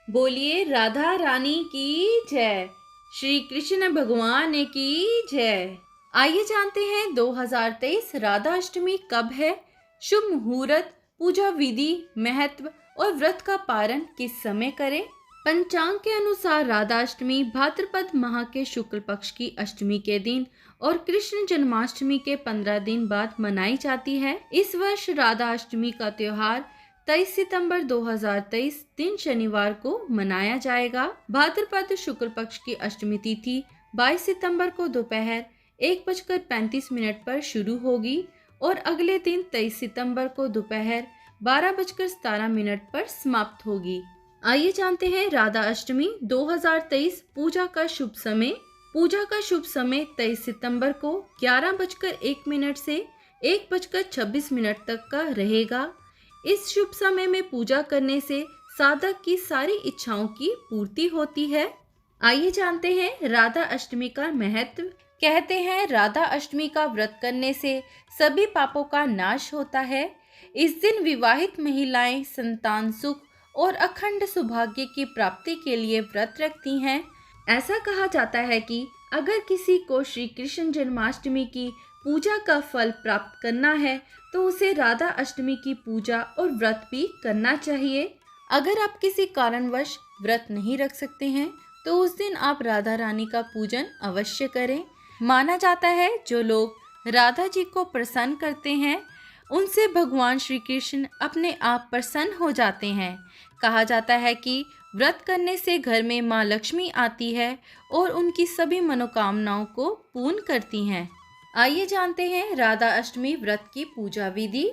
बोलिए राधा रानी की जय। श्री कृष्ण भगवान की जय। आइए जानते हैं 2023 राधा अष्टमी कब है, शुभ मुहूर्त, पूजा विधि, महत्व और व्रत का पारण किस समय करें। पंचांग के अनुसार राधा अष्टमी भाद्रपद माह के शुक्ल पक्ष की अष्टमी के दिन और कृष्ण जन्माष्टमी के 15 दिन बाद मनाई जाती है। इस वर्ष राधा अष्टमी का त्योहार 23 सितंबर 2023 दिन शनिवार को मनाया जाएगा। भाद्रपद शुक्ल पक्ष की अष्टमी तिथि 22 सितंबर को दोपहर 1:35 पर शुरू होगी और अगले दिन 23 सितंबर को दोपहर 12:17 पर समाप्त होगी। आइए जानते हैं राधा अष्टमी 2023 पूजा का शुभ समय। पूजा का शुभ समय 23 सितंबर को 11:01 से 1:26 तक का रहेगा। इस शुभ समय में पूजा करने से साधक की सारी इच्छाओं की पूर्ति होती है। आइए जानते हैं राधा अष्टमी का महत्व। कहते हैं राधा अष्टमी का व्रत करने से सभी पापों का नाश होता है। इस दिन विवाहित महिलाएं संतान सुख और अखंड सौभाग्य की प्राप्ति के लिए व्रत रखती हैं। ऐसा कहा जाता है कि अगर किसी को श्री कृष्ण जन्माष्टमी की पूजा का फल प्राप्त करना है तो उसे राधा अष्टमी की पूजा और व्रत भी करना चाहिए। अगर आप किसी कारणवश व्रत नहीं रख सकते हैं तो उस दिन आप राधा रानी का पूजन अवश्य करें। माना जाता है जो लोग राधा जी को प्रसन्न करते हैं उनसे भगवान श्री कृष्ण अपने आप प्रसन्न हो जाते हैं। कहा जाता है कि व्रत करने से घर में माँ लक्ष्मी आती है और उनकी सभी मनोकामनाओं को पूर्ण करती हैं। आइए जानते हैं राधा अष्टमी व्रत की पूजा विधि।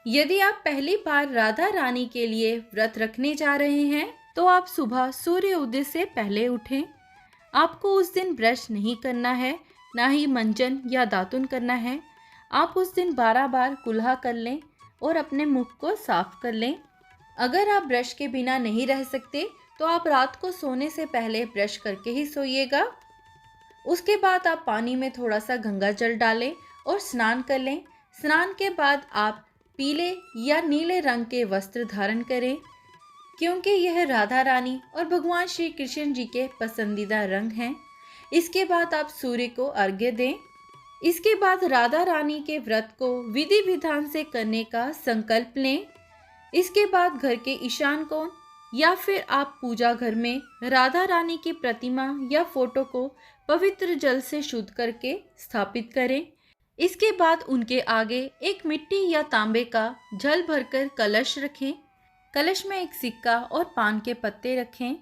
यदि आप पहली बार राधा रानी के लिए व्रत रखने जा रहे हैं तो आप सुबह सूर्य उदय से पहले उठें। आपको उस दिन ब्रश नहीं करना है, ना ही मंजन या दातुन करना है। आप उस दिन 12 बार कुल्हा कर लें और अपने मुख को साफ कर लें। अगर आप ब्रश के बिना नहीं रह सकते तो आप रात को सोने से पहले ब्रश करके ही सोइएगा। उसके बाद आप पानी में थोड़ा सा गंगा जल डालें और स्नान कर लें। स्नान के बाद आप पीले या नीले रंग के वस्त्र धारण करें क्योंकि यह राधा रानी और भगवान श्री कृष्ण जी के पसंदीदा रंग हैं। इसके बाद आप सूर्य को अर्घ्य दें। इसके बाद राधा रानी के व्रत को विधि विधान से करने का संकल्प लें। इसके बाद घर के ईशान कोण या फिर आप पूजा घर में राधा रानी की प्रतिमा या फोटो को पवित्र जल से शुद्ध करके स्थापित करें। इसके बाद उनके आगे एक मिट्टी या तांबे का जल भरकर कलश रखें। कलश में एक सिक्का और पान के पत्ते रखें।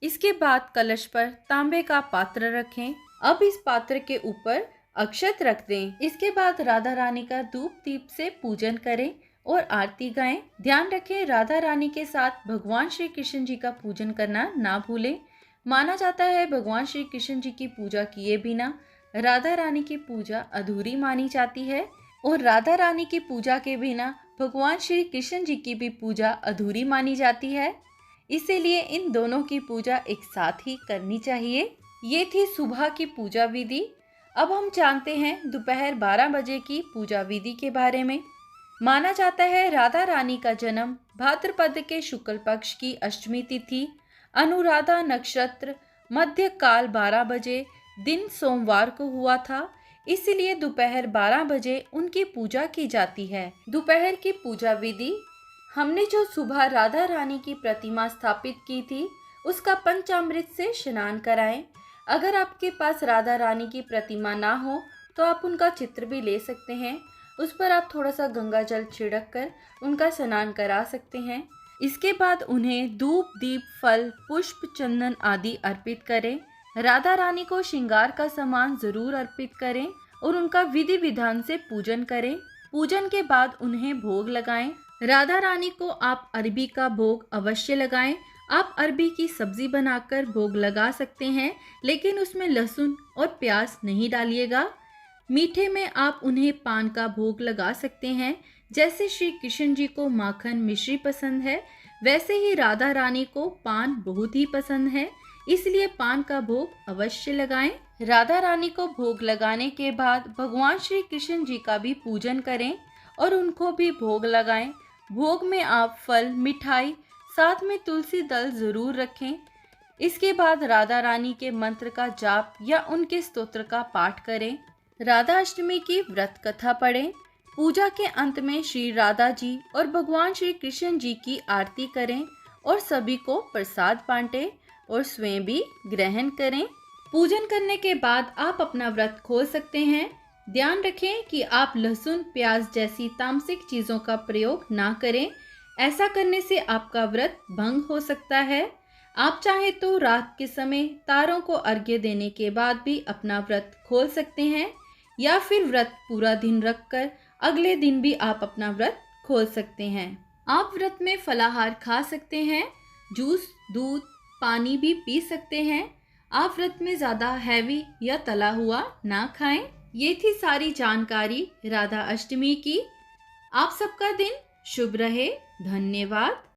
इसके बाद कलश पर तांबे का पात्र रखें। अब इस पात्र के ऊपर अक्षत रख दें। इसके बाद राधा रानी का धूप दीप से पूजन करें और आरती गाएं। ध्यान रखें राधा रानी के साथ भगवान श्री कृष्ण जी का पूजन करना ना भूलें। माना जाता है भगवान श्री कृष्ण जी की पूजा किए बिना राधा रानी की पूजा अधूरी मानी जाती है और राधा रानी की पूजा के बिना भगवान श्री कृष्ण जी की भी पूजा अधूरी मानी जाती है। इसीलिए इन दोनों की पूजा एक साथ ही करनी चाहिए। ये थी सुबह की पूजा विधि। अब हम जानते हैं दोपहर 12 बजे की पूजा विधि के बारे में। माना जाता है राधा रानी का जन्म भाद्रपद के शुक्ल पक्ष की अष्टमी तिथि अनुराधा नक्षत्र मध्य काल 12 बजे दिन सोमवार को हुआ था। इसलिए दोपहर 12 बजे उनकी पूजा की जाती है। दोपहर की पूजा विधि। हमने जो सुबह राधा रानी की प्रतिमा स्थापित की थी उसका पंचामृत से स्नान कराएं। अगर आपके पास राधा रानी की प्रतिमा ना हो तो आप उनका चित्र भी ले सकते हैं। उस पर आप थोड़ा सा गंगा जल छिड़क कर उनका स्नान करा सकते हैं। इसके बाद उन्हें धूप दीप फल पुष्प चंदन आदि अर्पित करें। राधा रानी को श्रृंगार का सामान जरूर अर्पित करें और उनका विधि विधान से पूजन करें। पूजन के बाद उन्हें भोग लगाएं। राधा रानी को आप अरबी का भोग अवश्य लगाएं। आप अरबी की सब्जी बनाकर भोग लगा सकते हैं लेकिन उसमें लहसुन और प्याज नहीं डालिएगा। मीठे में आप उन्हें पान का भोग लगा सकते हैं। जैसे श्री कृष्ण जी को माखन मिश्री पसंद है वैसे ही राधा रानी को पान बहुत ही पसंद है, इसलिए पान का भोग अवश्य लगाएं। राधा रानी को भोग लगाने के बाद भगवान श्री कृष्ण जी का भी पूजन करें और उनको भी भोग लगाएं। भोग में आप फल मिठाई साथ में तुलसी दल जरूर रखें। इसके बाद राधा रानी के मंत्र का जाप या उनके स्तोत्र का पाठ करें। राधा अष्टमी की व्रत कथा पढ़ें। पूजा के अंत में श्री राधा जी और भगवान श्री कृष्ण जी की आरती करें और सभी को प्रसाद बांटें और स्वयं भी ग्रहण करें। पूजन करने के बाद आप अपना व्रत खोल सकते हैं। ध्यान रखें कि आप लहसुन, प्याज जैसी तामसिक चीजों का प्रयोग ना करें। ऐसा करने से आपका व्रत भंग हो सकता है। आप चाहे तो रात के समय तारों को अर्घ्य देने के बाद भी अपना व्रत खोल सकते हैं, या फिर व्रत पूरा दिन रखकर अगले दिन भी आप अपना व्रत खोल सकते हैं। आप व्रत में फलाहार खा सकते हैं, जूस, दूध, पानी भी पी सकते हैं। आप व्रत में ज़्यादा हैवी या तला हुआ ना खाएं। ये थी सारी जानकारी राधा अष्टमी की। आप सबका दिन शुभ रहे। धन्यवाद।